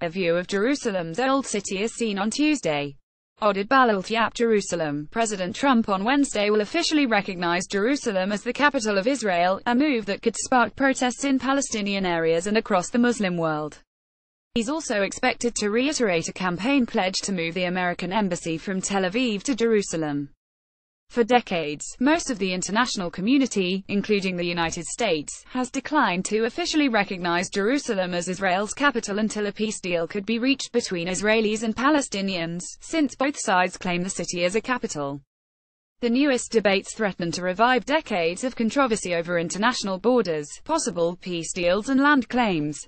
A view of Jerusalem's Old City is seen on Tuesday. Oded Balaltiap Jerusalem. President Trump on Wednesday will officially recognize Jerusalem as the capital of Israel, a move that could spark protests in Palestinian areas and across the Muslim world. He's also expected to reiterate a campaign pledge to move the American embassy from Tel Aviv to Jerusalem. For decades, most of the international community, including the United States, has declined to officially recognize Jerusalem as Israel's capital until a peace deal could be reached between Israelis and Palestinians, since both sides claim the city as a capital. The newest debates threaten to revive decades of controversy over international borders, possible peace deals and land claims.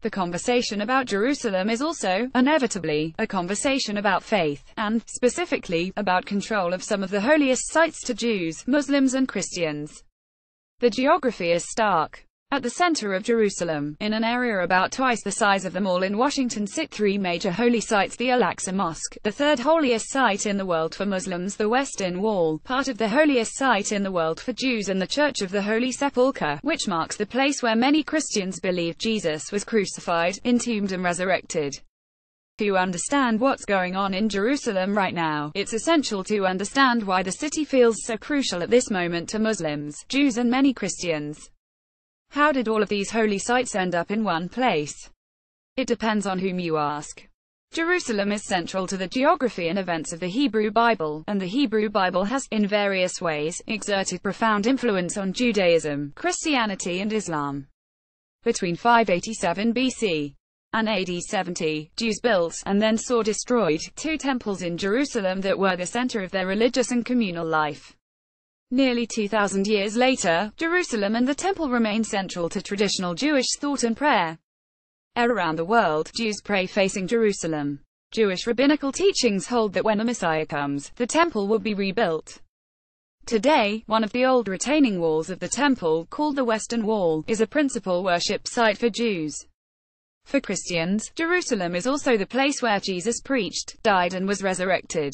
The conversation about Jerusalem is also, inevitably, a conversation about faith, and, specifically, about control of some of the holiest sites to Jews, Muslims and Christians. The geography is stark. At the center of Jerusalem, in an area about twice the size of the mall in Washington, sit three major holy sites: the Al-Aqsa Mosque, the third holiest site in the world for Muslims, the Western Wall, part of the holiest site in the world for Jews, and the Church of the Holy Sepulchre, which marks the place where many Christians believe Jesus was crucified, entombed and resurrected. To understand what's going on in Jerusalem right now, it's essential to understand why the city feels so crucial at this moment to Muslims, Jews and many Christians. How did all of these holy sites end up in one place? It depends on whom you ask. Jerusalem is central to the geography and events of the Hebrew Bible, and the Hebrew Bible has, in various ways, exerted profound influence on Judaism, Christianity and Islam. Between 587 BC and AD 70, Jews built, and then saw destroyed, two temples in Jerusalem that were the center of their religious and communal life. Nearly 2,000 years later, Jerusalem and the Temple remain central to traditional Jewish thought and prayer. Around the world, Jews pray facing Jerusalem. Jewish rabbinical teachings hold that when the Messiah comes, the Temple will be rebuilt. Today, one of the old retaining walls of the Temple, called the Western Wall, is a principal worship site for Jews. For Christians, Jerusalem is also the place where Jesus preached, died and was resurrected.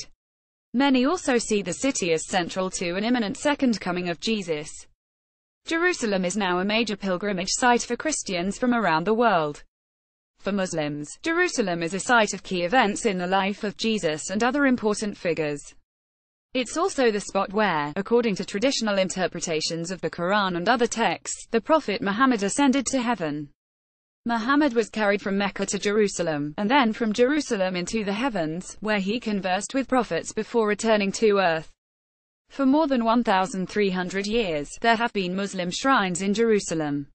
Many also see the city as central to an imminent second coming of Jesus. Jerusalem is now a major pilgrimage site for Christians from around the world. For Muslims, Jerusalem is a site of key events in the life of Jesus and other important figures. It's also the spot where, according to traditional interpretations of the Quran and other texts, the Prophet Muhammad ascended to heaven. Muhammad was carried from Mecca to Jerusalem, and then from Jerusalem into the heavens, where he conversed with prophets before returning to earth. For more than 1,300 years, there have been Muslim shrines in Jerusalem.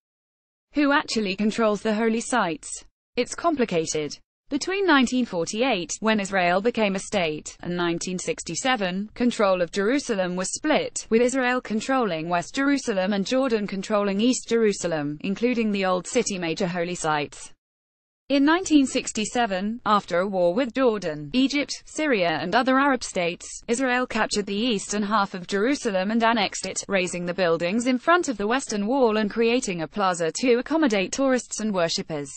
Who actually controls the holy sites? It's complicated. Between 1948, when Israel became a state, and 1967, control of Jerusalem was split, with Israel controlling West Jerusalem and Jordan controlling East Jerusalem, including the Old City major holy sites. In 1967, after a war with Jordan, Egypt, Syria and other Arab states, Israel captured the eastern half of Jerusalem and annexed it, razing the buildings in front of the Western Wall and creating a plaza to accommodate tourists and worshippers.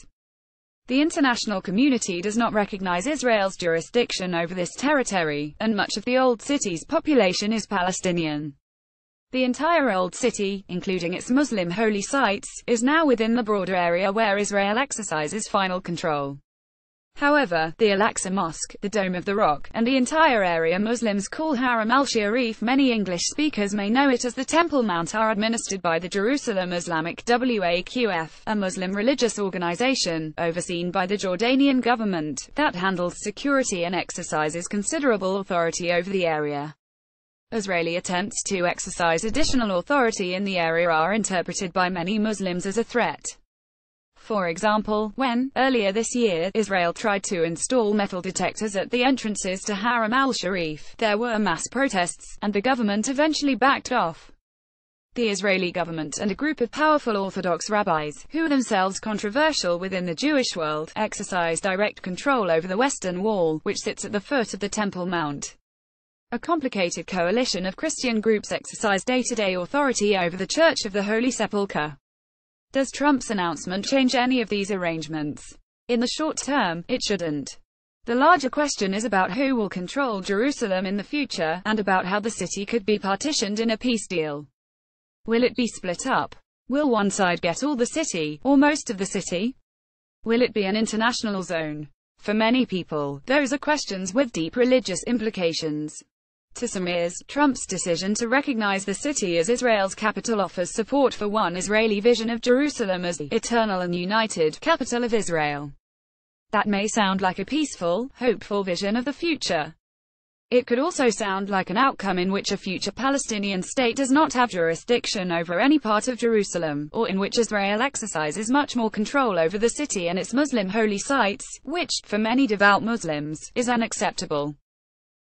The international community does not recognize Israel's jurisdiction over this territory, and much of the Old City's population is Palestinian. The entire Old City, including its Muslim holy sites, is now within the broader area where Israel exercises final control. However, the Al-Aqsa Mosque, the Dome of the Rock, and the entire area Muslims call Haram al-Sharif, many English speakers may know it as the Temple Mount, are administered by the Jerusalem Islamic Waqf, a Muslim religious organization, overseen by the Jordanian government, that handles security and exercises considerable authority over the area. Israeli attempts to exercise additional authority in the area are interpreted by many Muslims as a threat. For example, when, earlier this year, Israel tried to install metal detectors at the entrances to Haram al-Sharif, there were mass protests, and the government eventually backed off. The Israeli government and a group of powerful Orthodox rabbis, who are themselves controversial within the Jewish world, exercise direct control over the Western Wall, which sits at the foot of the Temple Mount. A complicated coalition of Christian groups exercise day-to-day authority over the Church of the Holy Sepulchre. Does Trump's announcement change any of these arrangements? In the short term, it shouldn't. The larger question is about who will control Jerusalem in the future, and about how the city could be partitioned in a peace deal. Will it be split up? Will one side get all the city, or most of the city? Will it be an international zone? For many people, those are questions with deep religious implications. To some ears, Trump's decision to recognize the city as Israel's capital offers support for one Israeli vision of Jerusalem as the eternal and united capital of Israel. That may sound like a peaceful, hopeful vision of the future. It could also sound like an outcome in which a future Palestinian state does not have jurisdiction over any part of Jerusalem, or in which Israel exercises much more control over the city and its Muslim holy sites, which, for many devout Muslims, is unacceptable.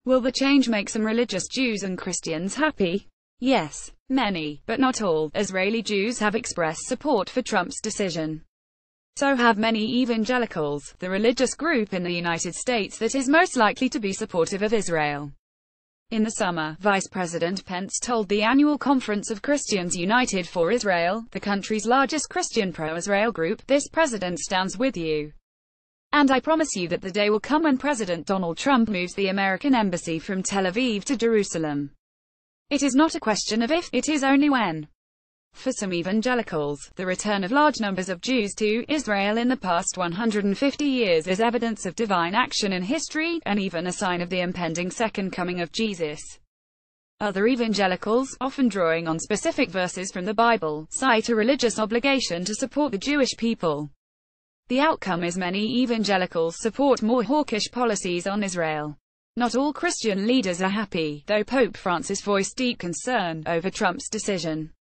Will the change make some religious Jews and Christians happy? Yes. Many, but not all, Israeli Jews have expressed support for Trump's decision. So have many evangelicals, the religious group in the United States that is most likely to be supportive of Israel. In the summer, Vice President Pence told the annual Conference of Christians United for Israel, the country's largest Christian pro-Israel group, "This president stands with you. And I promise you that the day will come when President Donald Trump moves the American embassy from Tel Aviv to Jerusalem. It is not a question of if, it is only when." For some evangelicals, the return of large numbers of Jews to Israel in the past 150 years is evidence of divine action in history, and even a sign of the impending second coming of Jesus. Other evangelicals, often drawing on specific verses from the Bible, cite a religious obligation to support the Jewish people. The outcome is many evangelicals support more hawkish policies on Israel. Not all Christian leaders are happy, though Pope Francis voiced deep concern over Trump's decision.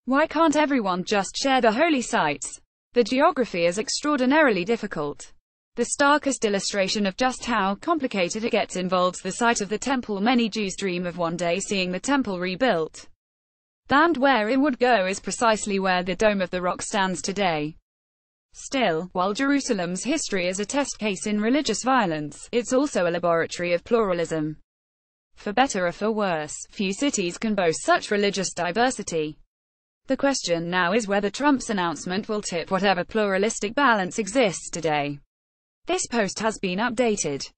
Why can't everyone just share the holy sites? The geography is extraordinarily difficult. The starkest illustration of just how complicated it gets involves the site of the temple. Many Jews dream of one day seeing the temple rebuilt. And where it would go is precisely where the Dome of the Rock stands today. Still, while Jerusalem's history is a test case in religious violence, it's also a laboratory of pluralism. For better or for worse, few cities can boast such religious diversity. The question now is whether Trump's announcement will tip whatever pluralistic balance exists today. This post has been updated.